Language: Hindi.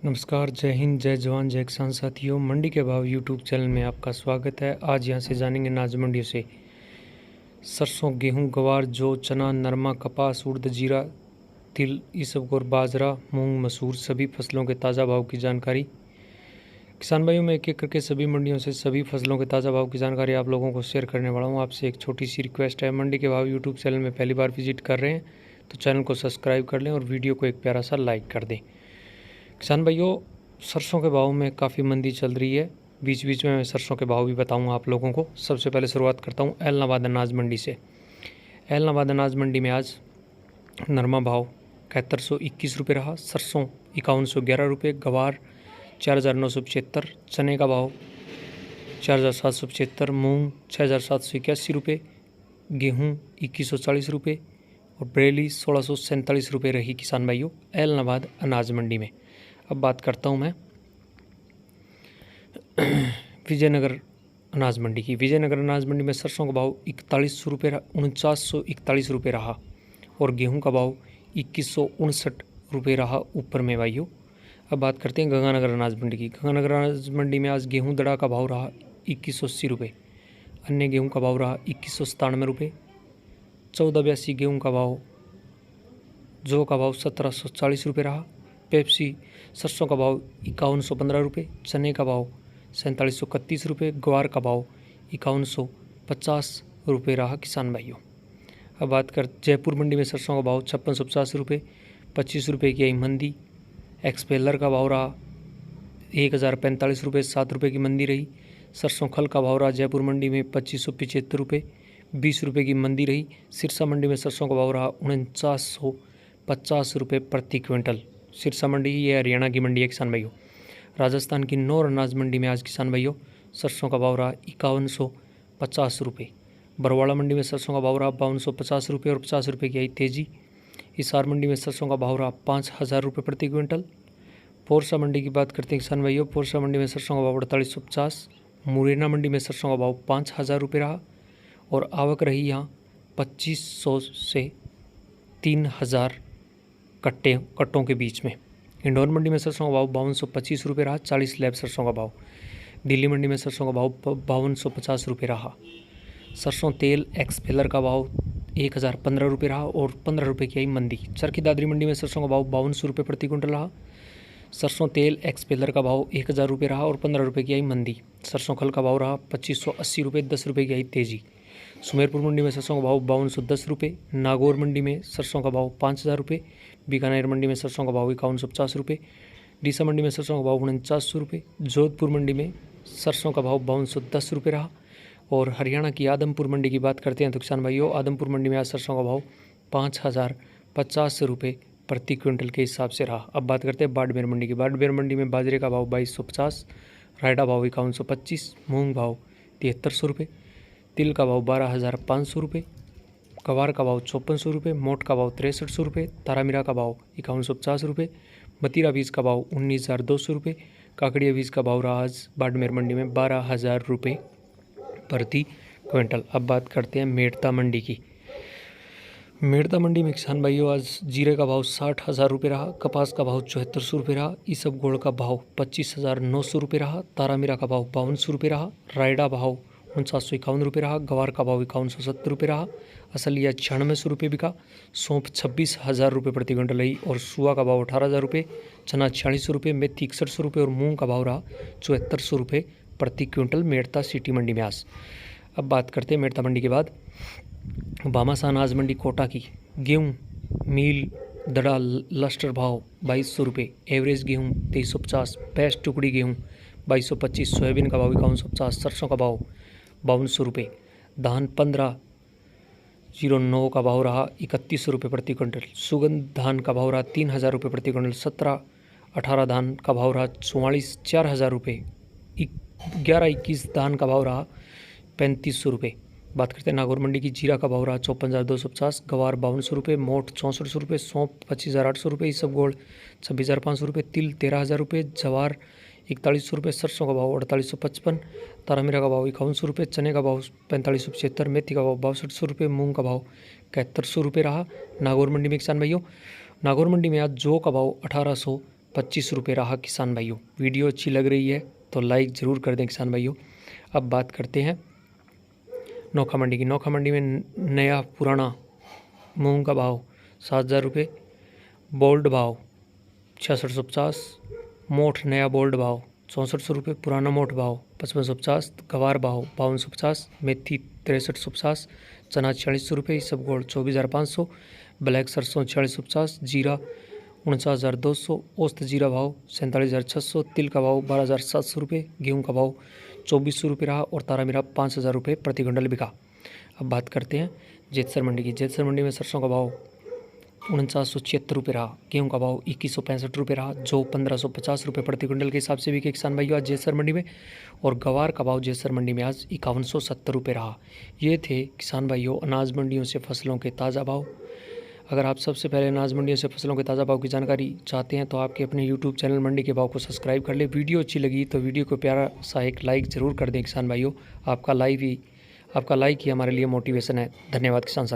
नमस्कार, जय हिंद, जय जवान, जय किसान साथियों। मंडी के भाव यूट्यूब चैनल में आपका स्वागत है। आज यहां से जानेंगे अनाज मंडियों से सरसों, गेहूं, गवार, जौ, चना, नरमा, कपास, उड़द, जीरा, तिल, इसबगोल, बाजरा, मूंग, मसूर सभी फसलों के ताज़ा भाव की जानकारी। किसान भाइयों, मैं एक एक करके सभी मंडियों से सभी फसलों के ताज़ा भाव की जानकारी आप लोगों को शेयर करने वाला हूँ। आपसे एक छोटी सी रिक्वेस्ट है, मंडी के भाव यूट्यूब चैनल में पहली बार विजिट कर रहे हैं तो चैनल को सब्सक्राइब कर लें और वीडियो को एक प्यारा सा लाइक कर दें। किसान भाइयों, सरसों के भाव में काफ़ी मंदी चल रही है। बीच बीच में मैं सरसों के भाव भी बताऊंगा आप लोगों को। सबसे पहले शुरुआत करता हूं एलनाबाद अनाज मंडी से। एलनाबाद अनाज मंडी में आज नरमा भाव 7121 रुपये रहा, सरसों 5111 रुपये, गवार 4975, चने का भाव 4775, मूंग 6781 रुपये, गेहूँ 2140 रुपये और बरेली 1647 रुपये रही किसान भाइयों एलनाबाद अनाज मंडी में। अब बात करता हूँ मैं विजयनगर अनाज मंडी की। विजयनगर अनाज मंडी में सरसों का भाव 4100 रुपये 4941 रुपये रहा और गेहूं का भाव 2159 रुपये रहा ऊपर में भाइयों। अब बात करते हैं गंगानगर अनाज मंडी की। गंगानगर अनाज मंडी में आज गेहूं दड़ा का भाव रहा 2180 रुपये, अन्य गेहूं का भाव रहा 2197 रुपये, 1482 गेहूं का भाव, जौ का भाव 1740 रुपये रहा, पेप्सी सरसों का भाव 5115 रुपये, चने का भाव 4731 रुपये, ग्वार का भाव 5150 रुपये रहा किसान भाइयों। अब बात कर जयपुर मंडी में सरसों का भाव 5650 रुपये, 25 रुपये की आई मंदी। एक्सपेलर का भाव रहा 1045 रुपये, 7 रुपये की मंदी रही। सरसों खल का भाव रहा जयपुर मंडी में 2575 रुपये, 20 रुपये की मंदी रही। सिरसा मंडी में सरसों का भाव रहा 4950 रुपये प्रति क्विंटल। सिरसा मंडी ये हरियाणा की मंडी है किसान भाइयों। राजस्थान की नौर अनाज मंडी में आज किसान भाइयों सरसों का भाव रहा 5150 रुपये। बरवाड़ा मंडी में सरसों का भाव रहा 5250 रुपये और 50 रुपये की आई तेजी। हिसार मंडी में सरसों का भाव रहा 5000 रुपये प्रति क्विंटल। पोरसा मंडी की बात करते हैं किसान भाइयों। पोरसा मंडी में सरसों का भाव 4850। मुरैना मंडी में सरसों का भाव 5000 रुपये रहा और आवक रही यहाँ 2500 से 3000 कट्टों के बीच में। इंदौर मंडी में सरसों का भाव 5225 रुपये रहा, 40 लैब सरसों का भाव। दिल्ली मंडी में सरसों का भाव 5250 रुपये रहा। सरसों तेल एक्सपेलर का भाव 1015 रुपये रहा और 15 रुपये की आई मंदी। चरखी दादरी मंडी में सरसों का भाव 5200 रुपये प्रति क्विंटल रहा। सरसों तेल एक्सपेलर का भाव 1000 रुपये रहा और 15 रुपये की आई मंदी। सरसों खल का भाव रहा 2580 रुपये, 10 रुपये की आई तेजी। सुमेरपुर मंडी में सरसों का भाव 5210 रुपये। नागौर मंडी में सरसों का भाव 5000 रुपये। बीकानेर मंडी में सरसों का भाव 5150 रुपये। डीसा मंडी में सरसों का भाव 4900 रुपये। जोधपुर मंडी में सरसों का भाव 5210 रुपये रहा। और हरियाणा की आदमपुर मंडी की बात करते हैं तो किसान भाइयों आदमपुर मंडी में आज सरसों का भाव 5050 रुपये प्रति क्विंटल के हिसाब से रहा। अब बात करते हैं बाड़मेर मंडी की। बाड़मेर मंडी में बाजरे का भाव 2250, रायडा भाव 5125, मूंग भाव 7300 रुपये, तिल का भाव 12500 रुपये, गवार का भाव 5400 रुपये, मोट का भाव 6300 रुपये, तारामीरा का भाव 5150 रुपये, मतीरा बीज का भाव 19200 रुपये, काकड़िया बीज का भाव रहा आज बाड़मेर मंडी में 12000 रुपये प्रति क्विंटल। अब बात करते हैं मेड़ता मंडी की। मेड़ता मंडी में किसान भाइयों आज जीरे का भाव 60,000 रुपये रहा, कपास का भाव 7400 रुपये रहा, इसबगोल का भाव 25,900 रुपये रहा, तारामीरा का भाव 5200 रुपये रहा, रायडा भाव 4951 रुपये रहा, गवार का भाव 5170 रुपये रहा, असलिया 9600 रुपये बिका, सौंफ 26,000 रुपये प्रति क्विंटल रही और सुआ का भाव 18,000 रुपये, चना 4600 रुपये, मेथी 6100 रुपये और मूंग का भाव रहा 7400 रुपये प्रति क्विंटल मेड़ता सिटी मंडी में आज। अब बात करते हैं मेड़ता मंडी के बाद बामासा अनाज मंडी कोटा की। गेहूँ मील दड़ा लस्टर भाव 2200 रुपये, एवरेज गेहूँ 2350, बेस्ट टुकड़ी गेहूँ 2225, सोयाबीन का भाव 5150, सरसों का भाव 5200 रुपये, धान 1509 का भाव रहा 3100 रुपये प्रति क्विंटल, सुगंध धान का भाव रहा 3000 रुपये प्रति क्विंटल, 17-18 धान का भाव रहा 44,000 रुपये, 11-21 धान का भाव रहा 3500 रुपये। बात करते हैं नागौर मंडी की। जीरा का भाव रहा 54,250, गवार 5200 रुपये, मोट 6400 रुपये, सौंफ 25,800 रुपये, इसबगोल 26,500 रुपये, तिल 13,000 रुपये, जवार 4100 रुपये, सरसों का भाव 4855, तारामीरा का भाव 5100 रुपये, चने का भाव 4575, मेथी का भाव 6200 रुपये, मूंग का भाव 7100 रुपये रहा नागौर मंडी में किसान भाइयों। नागौर मंडी में आज जौ का भाव 1800 ₹25 रहा किसान भाइयों। वीडियो अच्छी लग रही है तो लाइक ज़रूर कर दें किसान भाइयों। अब बात करते हैं नोखा मंडी की। नोखा मंडी में नया पुराना मूंग का भाव ₹7,000, बोल्ड भाव 6650, मोठ नया बोल्ड भाव ₹6400, पुराना मोठ भाव 5550, गवार भाव 5250, मेथी 6350, चना ₹4600, इसबगोल 24,500, ब्लैक सरसों 4650, जीरा 49,200, औसत जीरा भाव 47,600, तिल का भाव ₹12,700, गेहूँ का भाव ₹2400 रहा और तारा मीरा ₹5,000 प्रति क्विंटल बिका। अब बात करते हैं जेतसर मंडी की। जेतसर मंडी में सरसों का भाव ₹49,76 रहा, गेहूं का भाव ₹2165 रहा, जो ₹1550 प्रति क्विंटल के हिसाब से बिके किसान भाइयों आज जेतसर मंडी में। और गवार का भाव जेतसर मंडी में आज ₹5170 रहा। ये थे किसान भाइयों अनाज मंडियों से फसलों के ताज़ा भाव। अगर आप सबसे पहले अनाज मंडियों से फसलों के ताज़ा भाव की जानकारी चाहते हैं तो आपके अपने यूट्यूब चैनल मंडी के भाव को सब्सक्राइब कर ले। वीडियो अच्छी लगी तो वीडियो को प्यारा सा एक लाइक ज़रूर कर दें किसान भाइयों। आपका लाइक ही हमारे लिए मोटिवेशन है। धन्यवाद किसान साथियों।